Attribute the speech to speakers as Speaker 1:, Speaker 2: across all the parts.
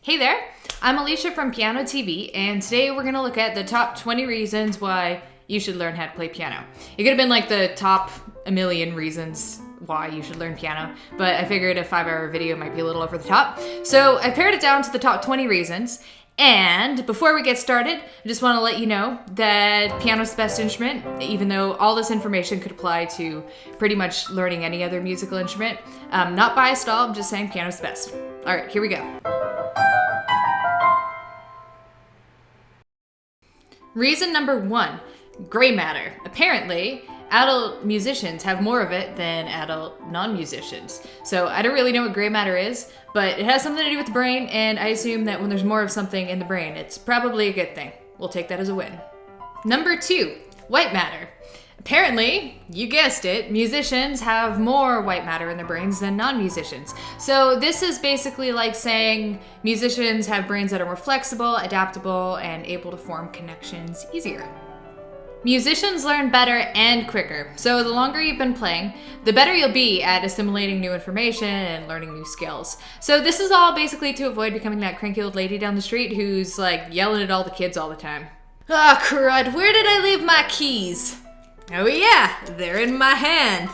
Speaker 1: Hey there, I'm Allysia from Piano TV, and today we're going to look at the top 20 reasons why you should learn how to play piano. It could have been like the top a million reasons why you should learn piano, but I figured a 5-hour video might be a little over the top. So I pared it down to the top 20 reasons, and before we get started, I just want to let you know that piano's the best instrument, even though all this information could apply to pretty much learning any other musical instrument. Not biased at all, I'm just saying piano's the best. All right, here we go. Reason number 1, gray matter. Apparently, adult musicians have more of it than adult non-musicians. So I don't really know what gray matter is, but it has something to do with the brain, and I assume that when there's more of something in the brain, it's probably a good thing. We'll take that as a win. Number 2, white matter. Apparently, you guessed it, musicians have more white matter in their brains than non-musicians. So this is basically like saying musicians have brains that are more flexible, adaptable, and able to form connections easier. Musicians learn better and quicker. So the longer you've been playing, the better you'll be at assimilating new information and learning new skills. So this is all basically to avoid becoming that cranky old lady down the street who's like yelling at all the kids all the time. Oh crud, where did I leave my keys? Oh yeah, they're in my hand.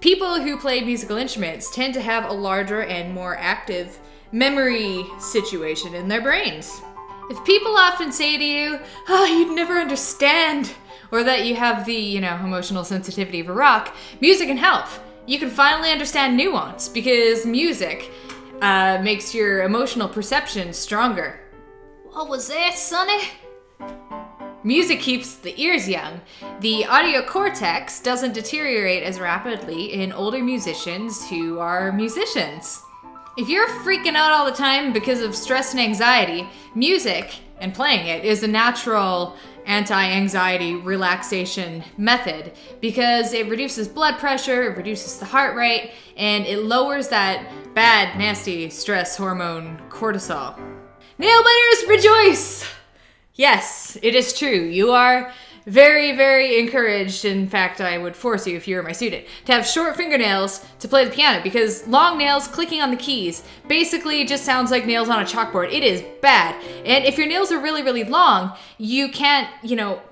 Speaker 1: People who play musical instruments tend to have a larger and more active memory situation in their brains. If people often say to you, oh, you'd never understand, or that you have the, emotional sensitivity of a rock, music can help. You can finally understand nuance because music makes your emotional perception stronger. What was that, Sonny? Music keeps the ears young. The audio cortex doesn't deteriorate as rapidly in older musicians who are musicians. If you're freaking out all the time because of stress and anxiety, music, and playing it, is a natural anti-anxiety relaxation method because it reduces blood pressure, it reduces the heart rate, and it lowers that bad, nasty stress hormone cortisol. Nail biters, rejoice! Yes, it is true. You are very, very encouraged. In fact, I would force you, if you were my student, to have short fingernails to play the piano because long nails clicking on the keys basically just sounds like nails on a chalkboard. It is bad. And if your nails are really, really long, you can't,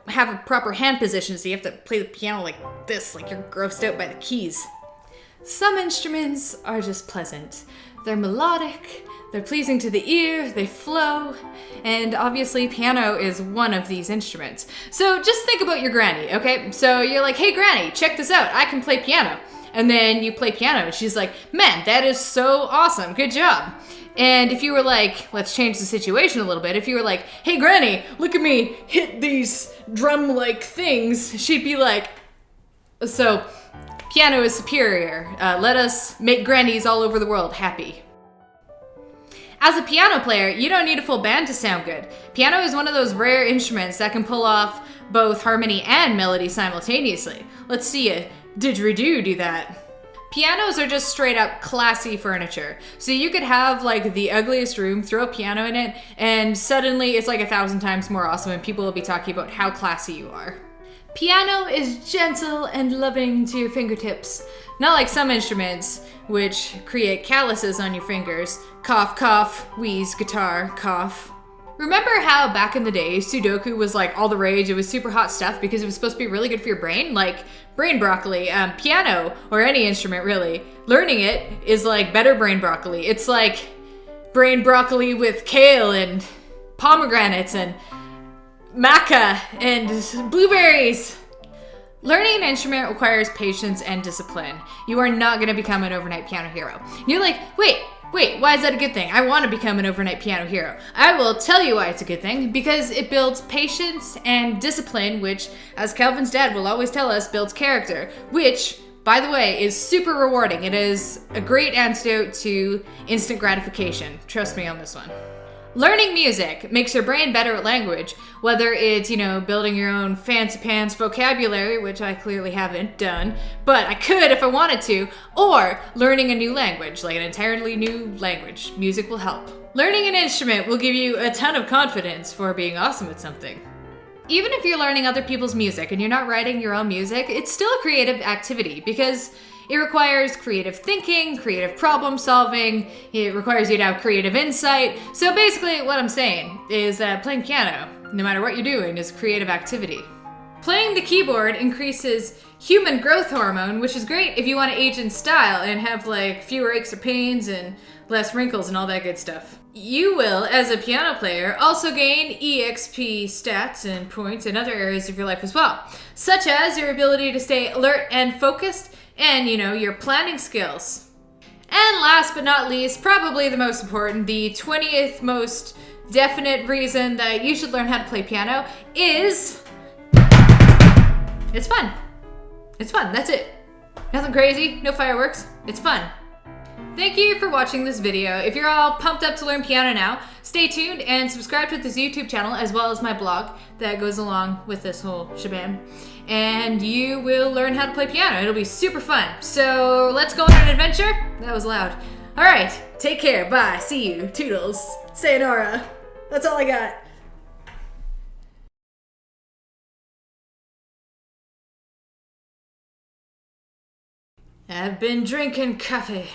Speaker 1: have a proper hand position, so you have to play the piano like this, like you're grossed out by the keys. Some instruments are just pleasant. They're melodic, they're pleasing to the ear, they flow, and obviously piano is one of these instruments. So just think about your granny, okay? So you're like, hey granny, check this out, I can play piano. And then you play piano, and she's like, man, that is so awesome, good job. And if you were like, let's change the situation a little bit, if you were like, hey granny, look at me hit these drum-like things, she'd be like, so piano is superior. Let us make grannies all over the world happy. As a piano player, you don't need a full band to sound good. Piano is one of those rare instruments that can pull off both harmony and melody simultaneously. Let's see a didgeridoo do that. Pianos are just straight up classy furniture. So you could have like the ugliest room, throw a piano in it, and suddenly it's like 1,000 times more awesome and people will be talking about how classy you are. Piano is gentle and loving to your fingertips. Not like some instruments, which create calluses on your fingers. Cough, cough, wheeze, guitar, cough. Remember how back in the day, Sudoku was like all the rage? It was super hot stuff because it was supposed to be really good for your brain? Like brain broccoli, piano, or any instrument really. Learning it is like better brain broccoli. It's like brain broccoli with kale and pomegranates and maca and blueberries. Learning an instrument requires patience and discipline. You are not going to become an overnight piano hero. You're like, wait, why is that a good thing? I want to become an overnight piano hero. I will tell you why it's a good thing, because it builds patience and discipline, which, as Calvin's dad will always tell us, builds character, which, by the way, is super rewarding. It is a great antidote to instant gratification. Trust me on this one. Learning music makes your brain better at language, whether it's, building your own fancy pants vocabulary, which I clearly haven't done, but I could if I wanted to, or learning a new language, like an entirely new language. Music will help. Learning an instrument will give you a ton of confidence for being awesome at something. Even if you're learning other people's music and you're not writing your own music, it's still a creative activity because It requires creative thinking, creative problem solving. It requires you to have creative insight. So basically what I'm saying is that playing piano, no matter what you're doing, is a creative activity. Playing the keyboard increases human growth hormone, which is great if you want to age in style and have like fewer aches or pains and less wrinkles and all that good stuff. You will, as a piano player, also gain EXP stats and points in other areas of your life as well, such as your ability to stay alert and focused and, your planning skills. And last but not least, probably the most important, the 20th most definite reason that you should learn how to play piano is it's fun. It's fun, that's it. Nothing crazy, no fireworks, it's fun. Thank you for watching this video. If you're all pumped up to learn piano now, stay tuned and subscribe to this YouTube channel as well as my blog that goes along with this whole shebang. And you will learn how to play piano. It'll be super fun. So let's go on an adventure. That was loud. All right, take care, bye, see you, toodles, sayonara. That's all I got. I've been drinking coffee.